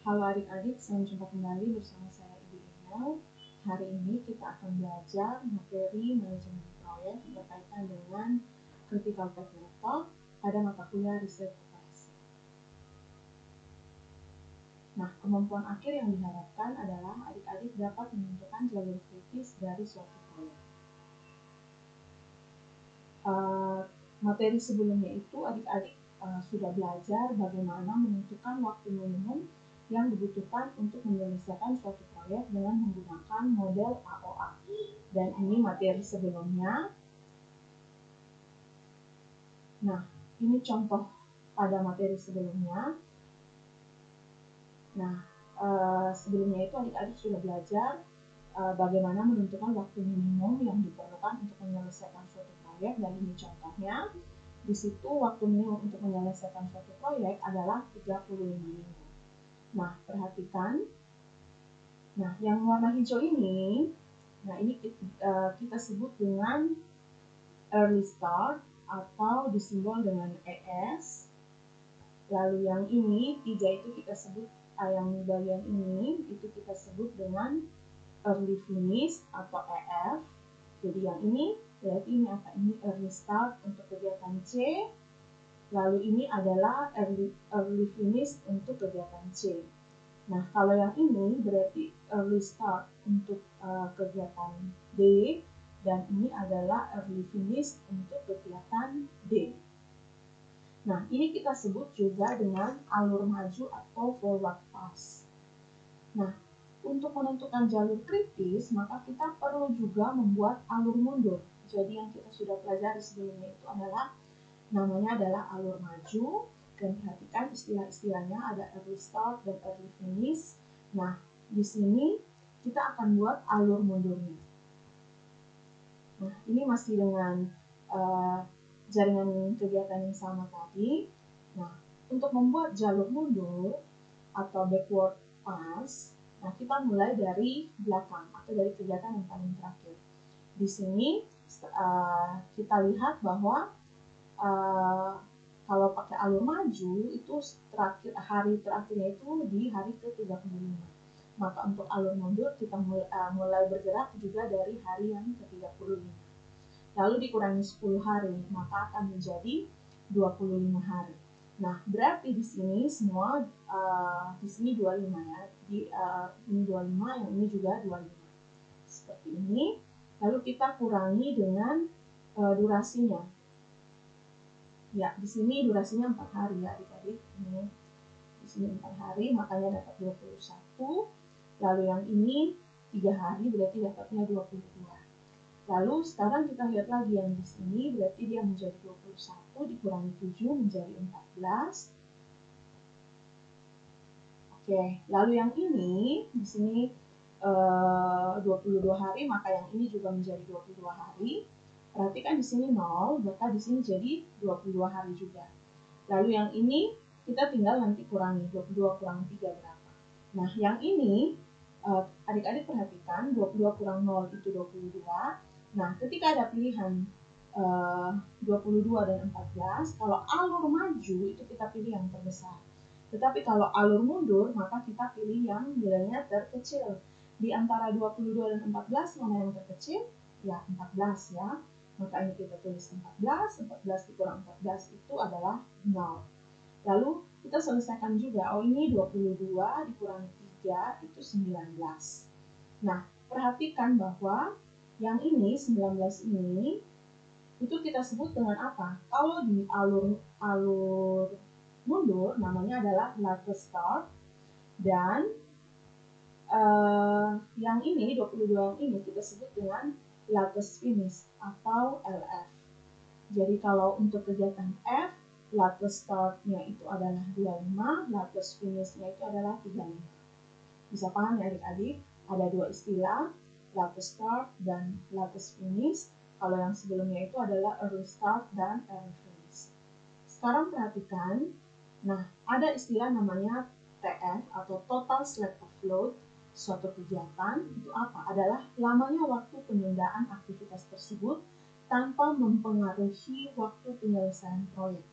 Halo adik-adik, sampai jumpa kembali bersama saya Ibu Inel. Hari ini kita akan belajar materi manajemen proyek berkaitan dengan critical path method pada mata kuliah riset operasi. Nah, kemampuan akhir yang diharapkan adalah adik-adik dapat menentukan jalur kritis dari suatu proyek. Materi sebelumnya itu adik-adik sudah belajar bagaimana menentukan waktu minimum yang dibutuhkan untuk menyelesaikan suatu proyek dengan menggunakan model AOA. Dan ini materi sebelumnya. Nah, ini contoh pada materi sebelumnya. Nah, sebelumnya itu adik-adik sudah belajar bagaimana menentukan waktu minimum yang diperlukan untuk menyelesaikan suatu proyek, dan ini contohnya. Di situ waktu minimum untuk menyelesaikan suatu proyek adalah 35 minggu. Nah, perhatikan. Nah, yang warna hijau ini, kita sebut dengan early start atau disimbol dengan ES. Lalu yang ini, 3 itu kita sebut, yang bagian ini, itu kita sebut dengan early finish atau EF. Jadi yang ini, berarti ini apa? Ini early start untuk kegiatan C. Lalu ini adalah early finish untuk kegiatan C. Nah, kalau yang ini berarti early start untuk kegiatan D, dan ini adalah early finish untuk kegiatan D. Nah, ini kita sebut juga dengan alur maju atau forward pass. Nah, untuk menentukan jalur kritis, maka kita perlu juga membuat alur mundur. Jadi yang kita sudah pelajari sebelumnya itu adalah namanya adalah alur maju, dan perhatikan istilah-istilahnya ada early start dan early finish. Nah, di sini kita akan buat alur mundurnya. Nah, ini masih dengan jaringan kegiatan yang sama tadi. Nah, untuk membuat jalur mundur atau backward pass, nah kita mulai dari belakang atau dari kegiatan yang paling terakhir. Di sini kita lihat bahwa kalau pakai alur maju itu hari terakhirnya itu di hari ke-35. Maka untuk alur mundur kita mulai bergerak juga dari hari yang ke-35. Lalu dikurangi 10 hari, maka akan menjadi 25 hari. Nah, berarti di sini semua di sini 25 ya. Ini 25, yang ini juga 25. Seperti ini. Lalu kita kurangi dengan durasinya. Ya, di sini durasinya 4 hari ya adik-adik. Ini di sini 4 hari, makanya dapat 21. Lalu yang ini 3 hari, berarti dapatnya 22. Lalu sekarang kita lihat lagi yang di sini, berarti dia menjadi 21 dikurangi 7 menjadi 14. Oke, lalu yang ini di sini 22 hari, maka yang ini juga menjadi 22 hari. Perhatikan di sini 0, maka di sini jadi 22 hari juga. Lalu yang ini kita tinggal nanti kurangi, 22 kurang 3 berapa. Nah, yang ini adik-adik perhatikan, 22 kurang 0 itu 22. Nah, ketika ada pilihan 22 dan 14, kalau alur maju itu kita pilih yang terbesar. Tetapi kalau alur mundur, maka kita pilih yang nilainya terkecil. Di antara 22 dan 14, mana yang terkecil? Ya, 14 ya. Maka ini kita tulis 14, 14 dikurang 14 itu adalah 0. Lalu kita selesaikan juga, ini 22 dikurangi 3 itu 19. Nah, perhatikan bahwa yang ini, 19 ini, itu kita sebut dengan apa? Kalau di alur mundur, namanya adalah latest start. Dan yang ini, 22 yang ini, kita sebut dengan latest finish atau LF. Jadi kalau untuk kegiatan F, latest start-nya itu adalah 25, latest finish-nya itu adalah 35. Bisa paham ya adik-adik? Ada dua istilah, latest start dan latest finish. Kalau yang sebelumnya itu adalah early start dan early finish. Sekarang perhatikan, nah ada istilah namanya TF atau total slack of load. Suatu kegiatan itu apa? Adalah lamanya waktu penundaan aktivitas tersebut tanpa mempengaruhi waktu penyelesaian proyek.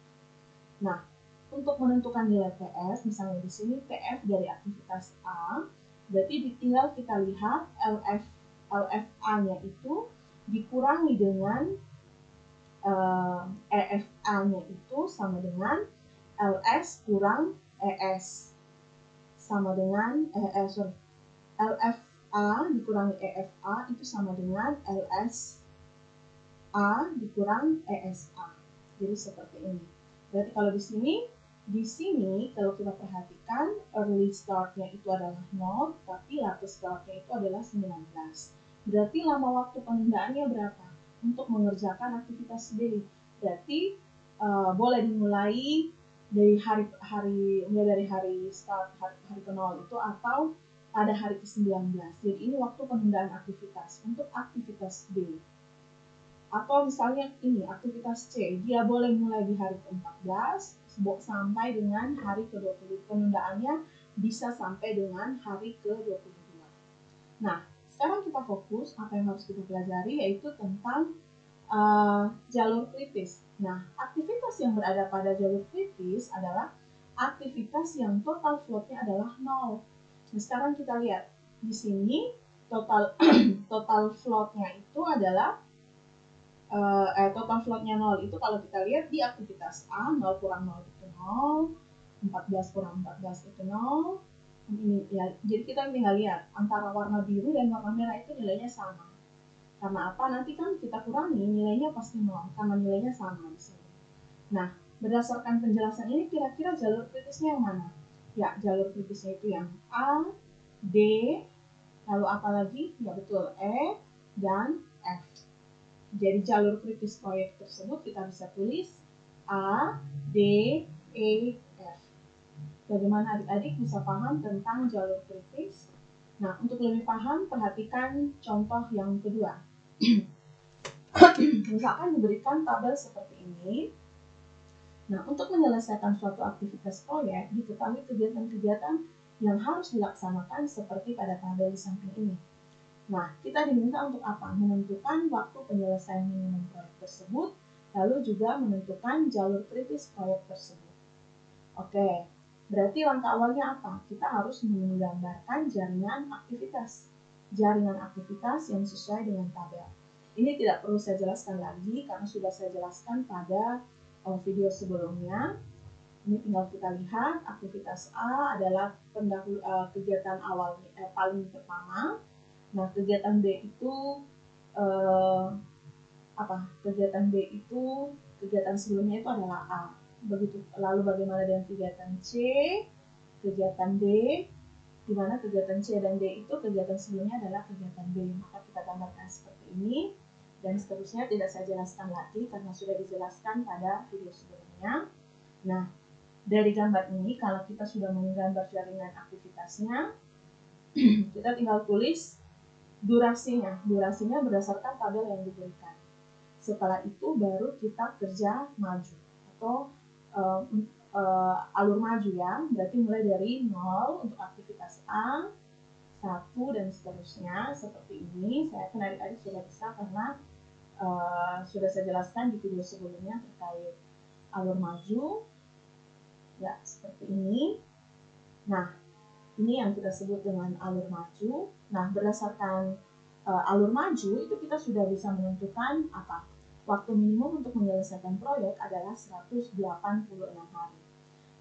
Nah, untuk menentukan nilai TF, misalnya di sini TF dari aktivitas A, berarti tinggal kita lihat LFA-nya itu dikurangi dengan EFA-nya itu sama dengan LS kurang ES sama dengan LFA dikurangi EFA itu sama dengan LS A dikurang ESA. Jadi seperti ini. Berarti kalau di sini kalau kita perhatikan early start-nya itu adalah 0, tapi latest start-nya itu adalah 19. Berarti lama waktu penundaannya berapa? Untuk mengerjakan aktivitas B. Berarti boleh dimulai dari hari start hari ke 0 itu atau pada hari ke-19. Jadi ini waktu penundaan aktivitas untuk aktivitas B. Atau misalnya ini aktivitas C, dia boleh mulai di hari ke-14 sampai dengan hari ke-20. Penundaannya bisa sampai dengan hari ke-22. Nah, sekarang kita fokus apa yang harus kita pelajari yaitu tentang jalur kritis. Nah, aktivitas yang berada pada jalur kritis adalah aktivitas yang total float-nya adalah 0. Nah, sekarang kita lihat di sini total float-nya itu adalah total float-nya 0 itu kalau kita lihat di aktivitas A 0 kurang 0 itu 0, 14 kurang 14 itu 0. Ini ya, jadi kita tinggal lihat antara warna biru dan warna merah itu nilainya sama. Karena apa? Nanti kan kita kurangi nilainya pasti 0 karena nilainya sama di sini. Nah, berdasarkan penjelasan ini kira-kira jalur kritisnya yang mana? Ya, jalur kritisnya itu yang A, D, lalu apa lagi? Ya betul, E dan F. Jadi jalur kritis proyek tersebut kita bisa tulis A, D, E, F. Bagaimana adik-adik bisa paham tentang jalur kritis? Nah, untuk lebih paham, perhatikan contoh yang kedua. Misalkan diberikan tabel seperti ini. Nah, untuk menyelesaikan suatu aktivitas proyek, diketahui kegiatan-kegiatan yang harus dilaksanakan seperti pada tabel di samping ini. Nah, kita diminta untuk apa? Menentukan waktu penyelesaian minimum proyek tersebut, lalu juga menentukan jalur kritis proyek tersebut. Oke, berarti langkah awalnya apa? Kita harus menggambarkan jaringan aktivitas yang sesuai dengan tabel. Ini tidak perlu saya jelaskan lagi karena sudah saya jelaskan pada video sebelumnya. Ini tinggal kita lihat, aktivitas A adalah kegiatan awal paling pertama. Nah, kegiatan B itu kegiatan sebelumnya itu adalah A. Begitu. Lalu bagaimana dengan kegiatan C, kegiatan D, di mana kegiatan C dan D itu kegiatan sebelumnya adalah kegiatan B. Maka kita gambarkan seperti ini dan seterusnya tidak saya jelaskan lagi karena sudah dijelaskan pada video sebelumnya. Nah, dari gambar ini kalau kita sudah menggambar jaringan aktivitasnya, kita tinggal tulis durasinya berdasarkan tabel yang diberikan. Setelah itu baru kita kerja maju atau alur maju ya. Berarti mulai dari 0 untuk aktivitas A, 1 dan seterusnya seperti ini. Saya yakin adik-adik sudah bisa karena sudah saya jelaskan di video sebelumnya terkait alur maju. Ya, seperti ini. Nah, ini yang kita sebut dengan alur maju. Nah, berdasarkan alur maju itu kita sudah bisa menentukan apa? Waktu minimum untuk menyelesaikan proyek adalah 186 hari.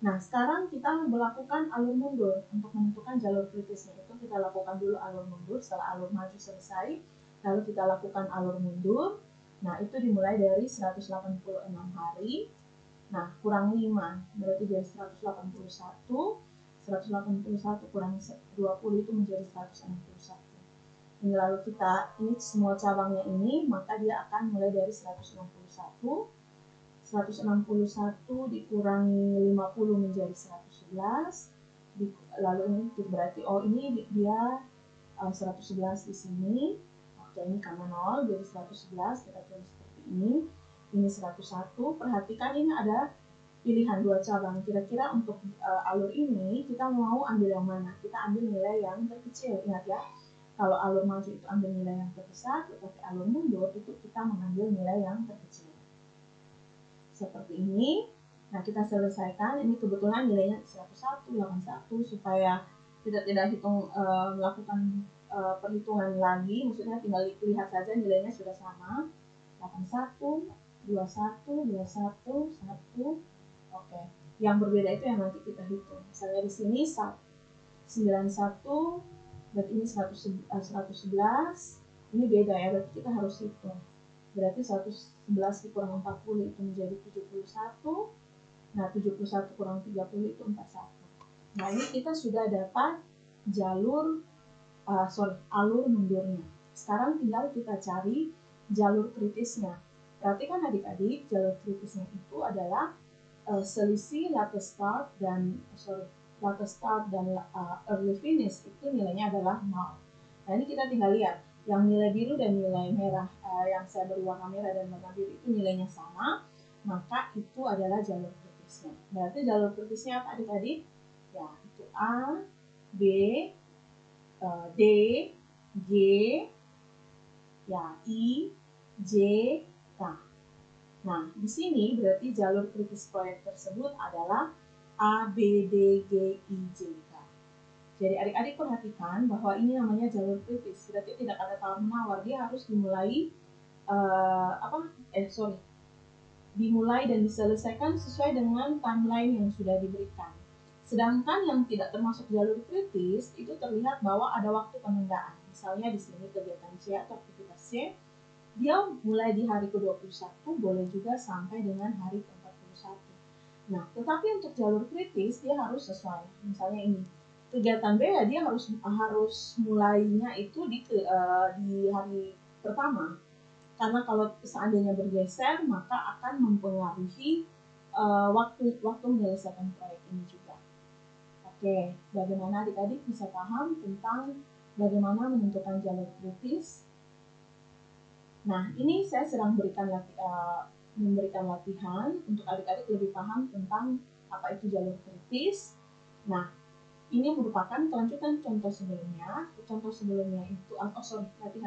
Nah, sekarang kita melakukan alur mundur untuk menentukan jalur kritisnya. Itu kita lakukan dulu alur mundur setelah alur maju selesai, lalu kita lakukan alur mundur. Nah, itu dimulai dari 186 hari. Nah, kurang 5 berarti dari 181. 181 kurang 20 itu menjadi 161. Ini lalu ini semua cabangnya ini, maka dia akan mulai dari 161. 161 dikurangi 50 menjadi 111. Lalu ini berarti ini dia 111 di sini. Oke, ini karena 0 jadi 111, kita tulis seperti ini. Ini 101. Perhatikan ini ada pilihan 2 cabang. Kira-kira untuk alur ini kita mau ambil yang mana? Kita ambil nilai yang terkecil. Ingat ya, kalau alur maju itu ambil nilai yang terbesar, tetapi alur mundur itu kita mengambil nilai yang terkecil. Seperti ini. Nah, kita selesaikan. Ini kebetulan nilainya 101, 81, supaya kita tidak melakukan perhitungan lagi, maksudnya tinggal lihat saja nilainya sudah sama. 81, 21, 21, 1. Oke. Yang berbeda itu yang nanti kita hitung. Misalnya di sini 91, berarti ini 111. Ini beda ya, berarti kita harus hitung. Berarti 111 dikurang 40 itu menjadi 71. Nah, 71 kurang 30 itu 41. Nah, ini kita sudah dapat alur mundurnya. Sekarang tinggal kita cari jalur kritisnya. Perhatikan adik-adik, jalur kritisnya itu adalah selisih latest start dan early finish itu nilainya adalah 0. Nah, ini kita tinggal lihat. Yang nilai biru dan nilai merah, yang saya beri warna merah dan warna biru itu nilainya sama, maka itu adalah jalur kritisnya. Berarti jalur kritisnya apa adik-adik? Ya, itu A, B, D, G, ya, I, J, K. Nah, di sini berarti jalur kritis proyek tersebut adalah A, B, D, G, I, J, K. Jadi adik-adik perhatikan bahwa ini namanya jalur kritis. Berarti tidak ada tawar-menawar. Dia harus dimulai dimulai dan diselesaikan sesuai dengan timeline yang sudah diberikan. Sedangkan yang tidak termasuk jalur kritis itu terlihat bahwa ada waktu penundaan. Misalnya di sini kegiatan C atau aktivitas C, dia mulai di hari ke-21, boleh juga sampai dengan hari ke-41. Nah, tetapi untuk jalur kritis dia harus sesuai. Misalnya ini, kegiatan B ya dia harus mulainya itu di hari pertama. Karena kalau seandainya bergeser, maka akan mempengaruhi waktu menyelesaikan proyek ini juga. Oke, bagaimana adik-adik bisa paham tentang bagaimana menentukan jalur kritis? Nah, ini saya sedang memberikan latihan untuk adik-adik lebih paham tentang apa itu jalur kritis. Nah, ini merupakan kelanjutan contoh sebelumnya. Latihan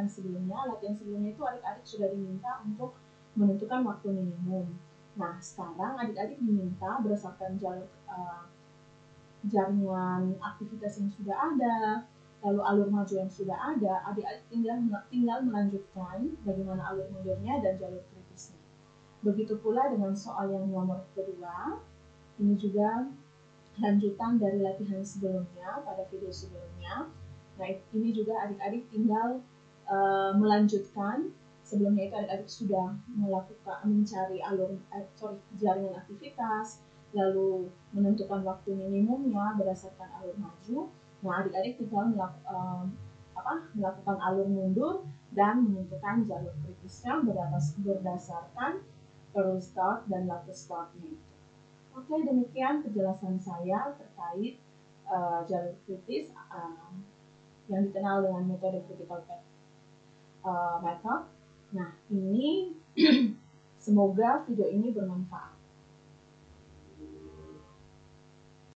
sebelumnya itu adik-adik sudah diminta untuk menentukan waktu minimum. Nah, sekarang adik-adik diminta berdasarkan jaringan aktivitas yang sudah ada, lalu alur maju yang sudah ada, adik-adik tinggal melanjutkan bagaimana alur mundurnya dan jalur kritisnya. Begitu pula dengan soal yang nomor kedua, ini juga lanjutan dari latihan sebelumnya, pada video sebelumnya. Nah, ini juga adik-adik tinggal melanjutkan. Sebelumnya itu adik-adik sudah mencari jaringan aktivitas, lalu menentukan waktu minimumnya berdasarkan alur maju. Nah, adik-adik tinggal melakukan alur mundur dan menentukan jalur kritisnya berdasarkan early start dan latest startnya itu. Oke, demikian penjelasan saya terkait jalur kritis yang dikenal dengan metode critical method. Nah, ini semoga video ini bermanfaat.